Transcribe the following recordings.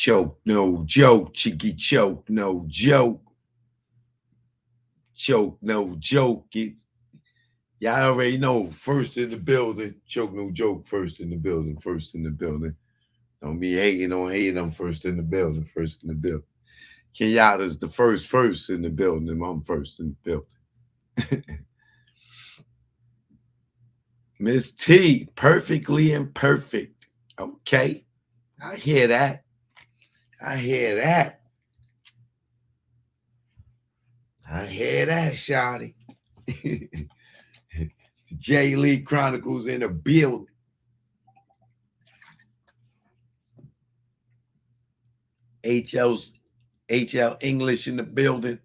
Choke, no joke. Cheeky choke, no joke. Choke, no joke. Y'all already know. First in the building. Choke, no joke. First in the building. First in the building. Don't be hating on hating. I'm first in the building. First in the building. Kenyatta's the first in the building. I'm first in the building. Miss T, perfectly imperfect. Okay. I hear that. I hear that. I hear that, Shotty. J Lee Chronicles in the building. HL's HL English in the building.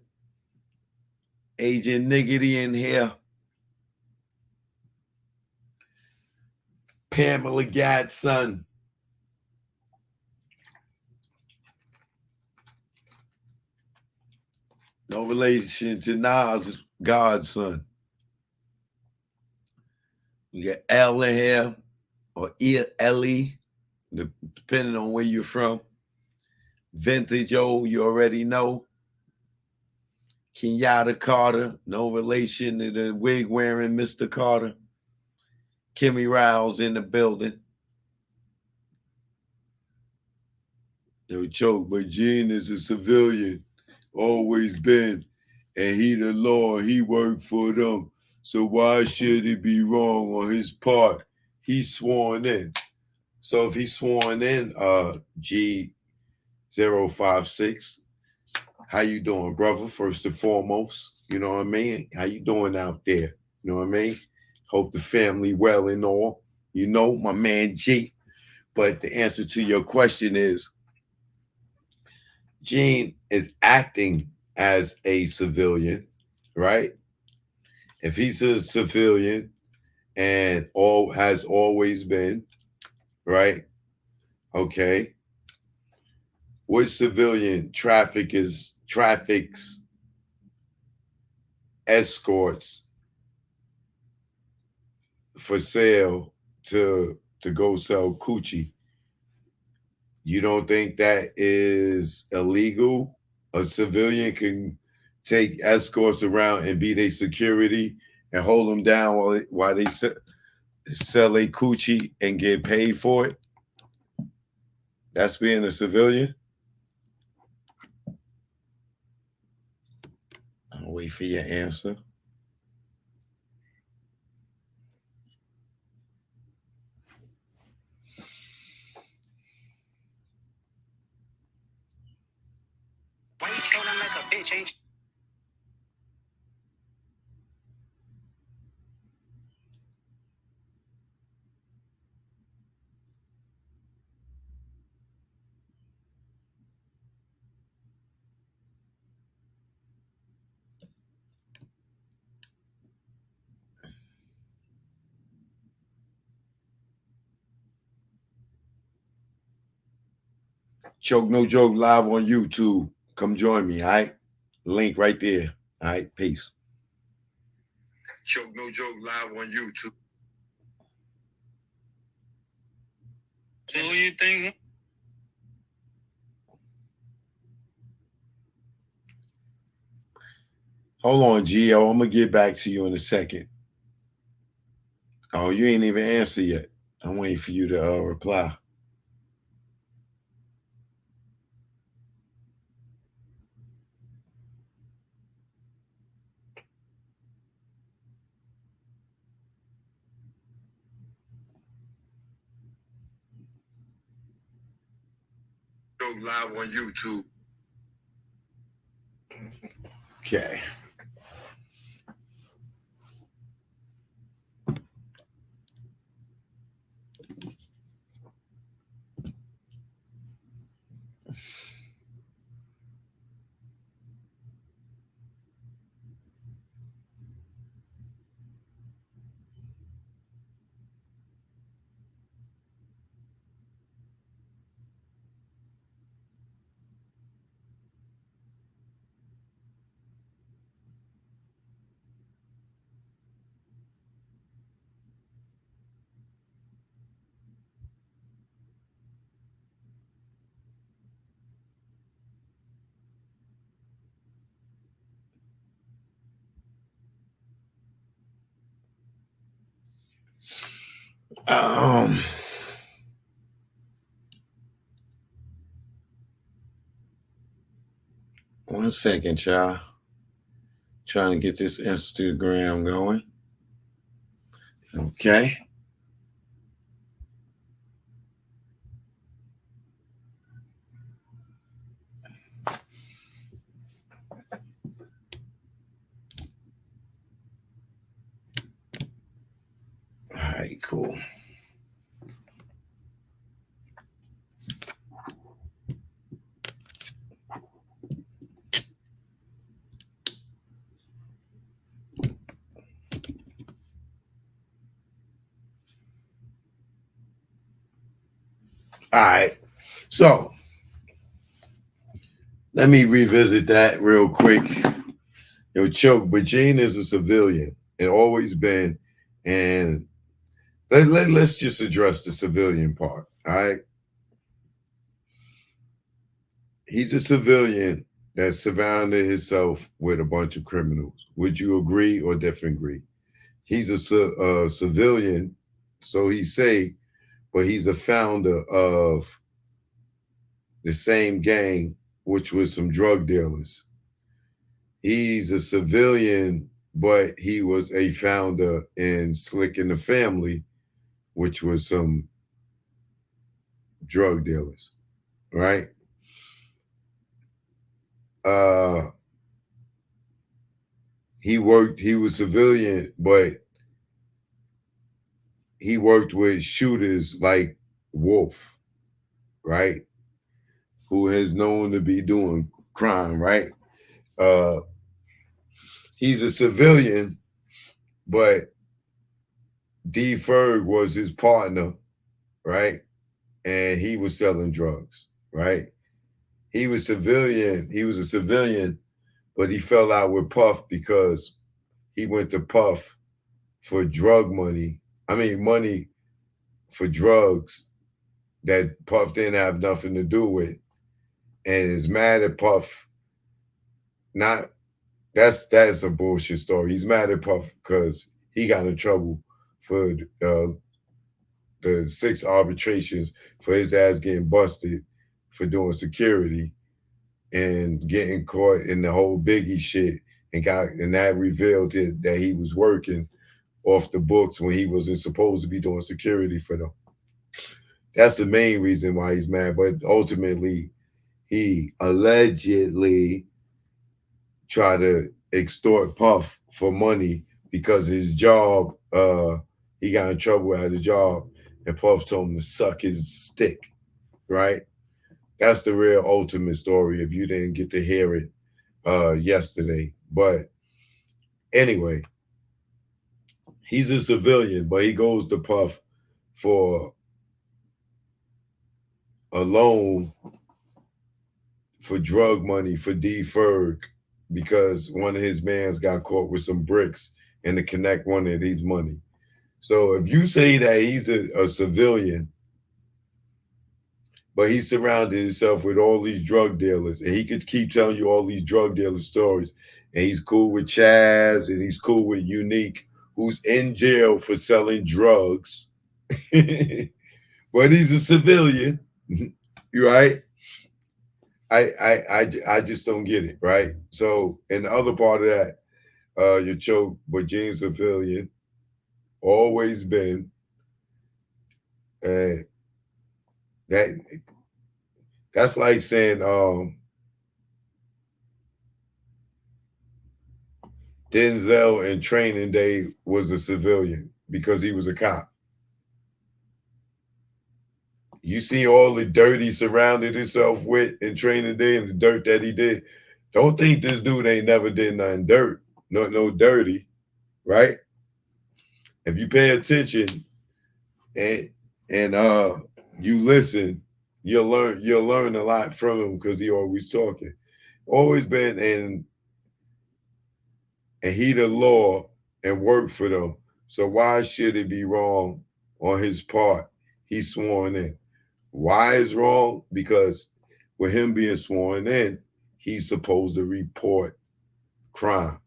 Agent Niggity in here. Pamela Godson. No relation to Nas' godson. We got L in here, or Ellie, depending on where you're from. Vintage O, you already know. Kenyatta Carter, no relation to the wig wearing Mr. Carter. Kimmy Rouse in the building. Yo, choke, but Gene is a civilian, always been, and he the law, he worked for them. So why should it be wrong on his part? He's sworn in. So if he's sworn in, G056, how you doing, brother? First and foremost, you know what I mean? How you doing out there? You know what I mean? Hope the family well and all. You know, my man G. But the answer to your question is, Gene is acting as a civilian, right? If he's a civilian and all has always been, right? Okay. What civilian traffics escorts for sale to go sell coochie? You don't think that is illegal? A civilian can take escorts around and be their security and hold them down while they sell a coochie and get paid for it? That's being a civilian? I'll wait for your answer. Why you trolling like a bitch, ain't you? Choke No Joke live on YouTube. Come join me, all right? Link right there. All right, peace. Choke No Joke live on YouTube. So who you think? Hold on, Gio. I'm gonna get back to you in a second. Oh, you ain't even answer yet. I'm waiting for you to reply. Joke live on YouTube. Okay. Um, 1 second, y'all. Trying to get this Instagram going. Okay. All right, cool. All right. So let me revisit that real quick. Yo, Choke, but Gene is a civilian and always been. And let's just address the civilian part. All right. He's a civilian that surrounded himself with a bunch of criminals. Would you agree or disagree? He's a civilian, so he say, but he's a founder of the same gang, which was some drug dealers. He's a civilian, but he was a founder in Slick and the Family, which was some drug dealers, right? Uh, he was civilian, but he worked with shooters like Wolf, right? Who is known to be doing crime, right? Uh, he's a civilian, but D. Ferg was his partner, right? And he was selling drugs, right? He was a civilian, but he fell out with Puff because he went to Puff for drug money. I mean, money for drugs that Puff didn't have nothing to do with, and is mad at Puff. Not that's a bullshit story. He's mad at Puff because he got in trouble for the 6 arbitrations for his ass getting busted for doing security and getting caught in the whole Biggie shit and that revealed it that he was working off the books when he wasn't supposed to be doing security for them. That's the main reason why he's mad. But ultimately, he allegedly tried to extort Puff for money because his job, he got in trouble at his job, and Puff told him to suck his stick, right? That's the real ultimate story if you didn't get to hear it yesterday. But anyway, he's a civilian, but he goes to Puff for a loan for drug money for D. Ferg because one of his mans got caught with some bricks and to connect one of these money. So if you say that he's a civilian, but he surrounded himself with all these drug dealers, and he could keep telling you all these drug dealer stories, and he's cool with Chaz, and he's cool with Unique, who's in jail for selling drugs, but he's a civilian, right? I just don't get it, right? So, and the other part of that, you choke, but Gene's civilian, always been, and that that's like saying Denzel in Training Day was a civilian because he was a cop. You see all the dirt he surrounded himself with in Training Day and the dirt that he did. Don't think this dude ain't never did nothing dirt, no dirty, right? If you pay attention and and you listen, you'll learn a lot from him because he always talking. Always been in and he the law and work for them. So why should it be wrong on his part? He's sworn in. Why is wrong? Because with him being sworn in, he's supposed to report crime.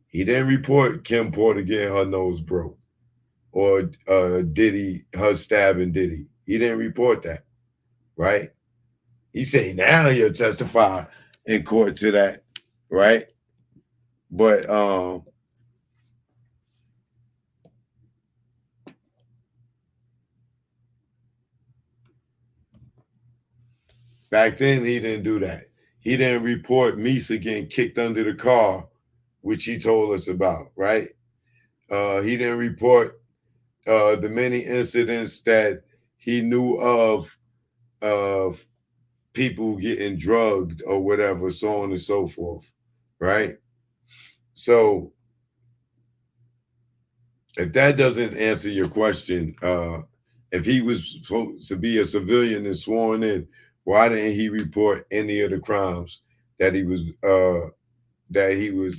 He didn't report Kim Porter getting her nose broke. or Diddy, her stabbing Diddy. He didn't report that, right? He say now he'll testify in court to that, right? But back then he didn't do that. He didn't report Misa getting kicked under the car, which he told us about, right? He didn't report the many incidents that he knew of people getting drugged or whatever, so on and so forth, right? So if that doesn't answer your question, if he was supposed to be a civilian and sworn in, why didn't he report any of the crimes that he was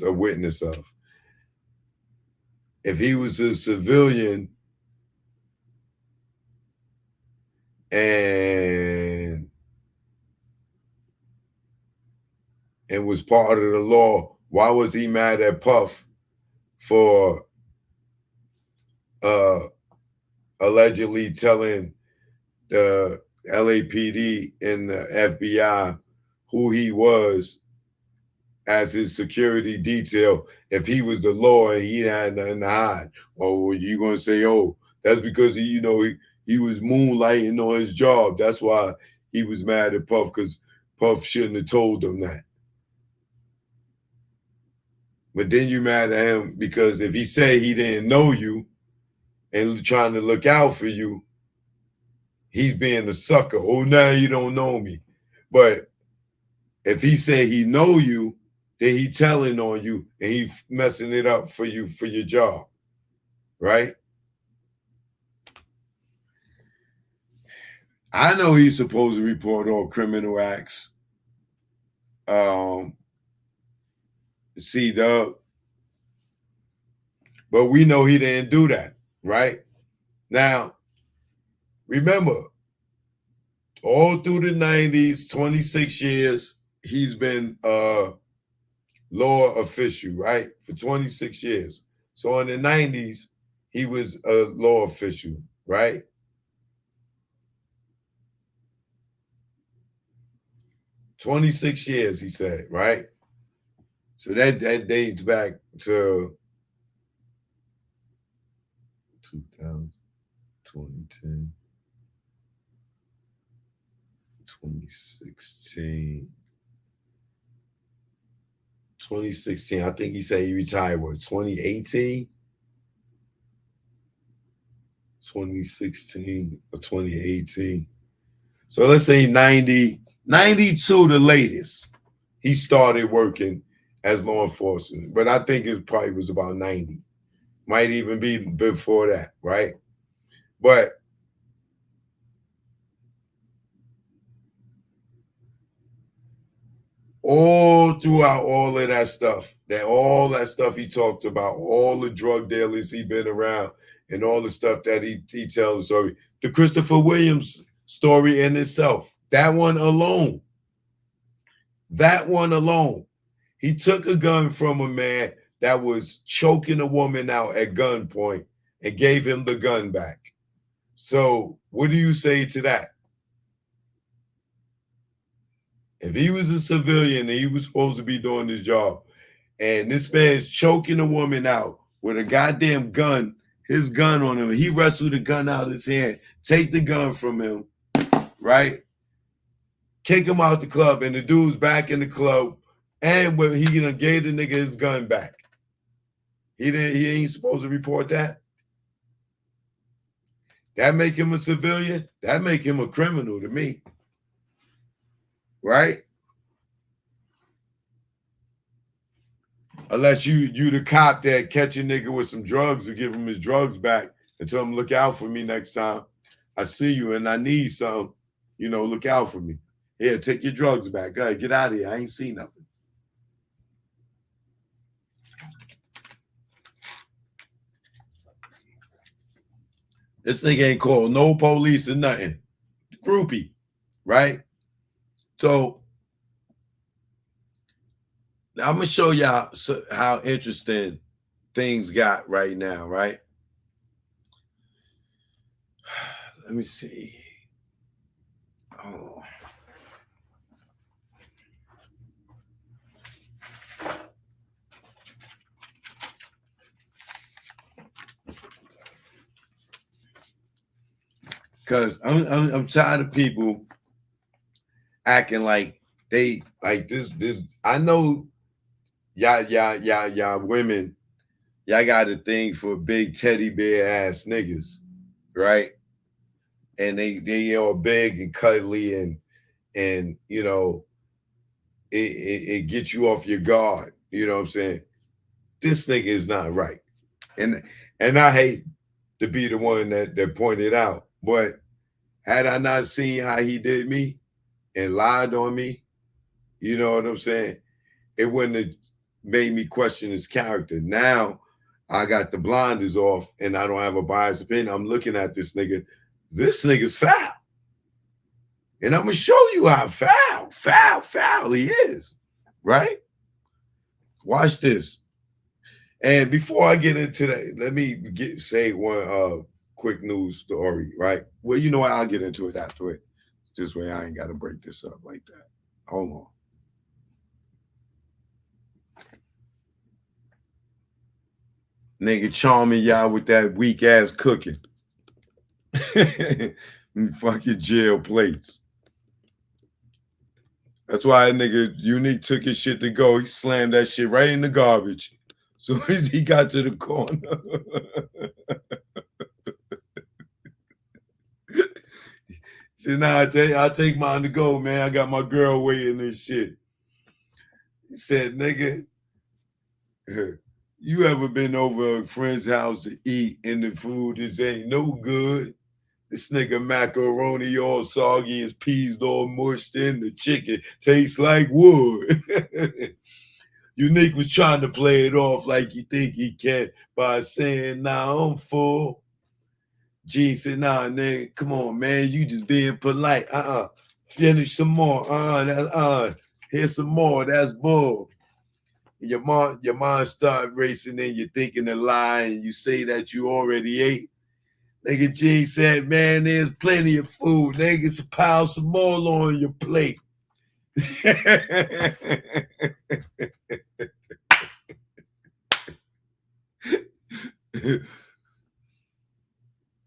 a witness of? If he was a civilian and was part of the law, why was he mad at Puff for uh, allegedly telling the LAPD and the FBI who he was as his security detail if he was the law and he had nothing to hide? Or were you going to say, oh, that's because he was moonlighting on his job. That's why he was mad at Puff, because Puff shouldn't have told him that. But then you mad at him because if he say he didn't know you and trying to look out for you, he's being a sucker. Oh, now you don't know me. But if he say he know you, then he telling on you and he messing it up for you for your job, right? I know he's supposed to report all criminal acts. C-Dub, but we know he didn't do that, right? Now, remember, all through the 90s, 26 years, he's been a law official, right? For 26 years. So in the 90s, he was a law official, right? 26 years, he said, right? So that dates back to 2000, 2010, 2016. 2016. I think he said he retired, what, 2018? 2016 or 2018. So let's say 92 the latest. He started working as law enforcement, but I think it probably was about 90. Might even be before that, right? But all throughout all that stuff he talked about, all the drug dealers he been around, and all the stuff that he tells the story, the Christopher Williams story in itself, that one alone, he took a gun from a man that was choking a woman out at gunpoint and gave him the gun back. So what do you say to that? If he was a civilian and he was supposed to be doing his job, and this man's choking a woman out with a goddamn gun, his gun on him, he wrestled the gun out of his hand, take the gun from him, right? Kick him out the club, and the dude's back in the club, and when he gave the nigga his gun back. He ain't supposed to report that. That make him a civilian? That make him a criminal to me. Right? Unless you the cop that catch a nigga with some drugs or give him his drugs back and tell him, look out for me next time I see you and I need some, look out for me. Here, take your drugs back. Go ahead, get out of here. I ain't seen nothing. This nigga ain't called no police or nothing. Groupie, right? So I'm gonna show y'all how interesting things got right now, right? Let me see. Oh. Cause I'm tired of people acting like they like this. I know y'all women, y'all got a thing for big teddy bear ass niggas, right? And they all big and cuddly and you know it gets you off your guard. You know what I'm saying? This nigga is not right. And I hate to be the one that pointed out, but had I not seen how he did me and lied on me, you know what I'm saying? It wouldn't have made me question his character. Now I got the blinders off and I don't have a biased opinion. I'm looking at this nigga. This nigga's foul. And I'm gonna show you how foul he is. Right? Watch this. And before I get into that, let me say one quick news story, right? Well, you know what? I'll get into it after it. This way I ain't gotta break this up like that. Hold on. Nigga charming y'all with that weak ass cooking. Fucking jail plates. That's why that nigga Unique took his shit to go. He slammed that shit right in the garbage. So as he got to the corner. Said, nah, I'll take mine to go, man. I got my girl waiting and shit. He said, nigga, you ever been over a friend's house to eat and the food just ain't no good? This nigga macaroni all soggy, his peas all mushed in, the chicken tastes like wood. Unique was trying to play it off like you think he can by saying, nah, I'm full. G said, nah, nigga, come on, man. You just being polite. Finish some more. Here's some more. That's bull. Your mind start racing and you're thinking a lie and you say that you already ate. Nigga G said, man, there's plenty of food. Nigga, pile some more on your plate.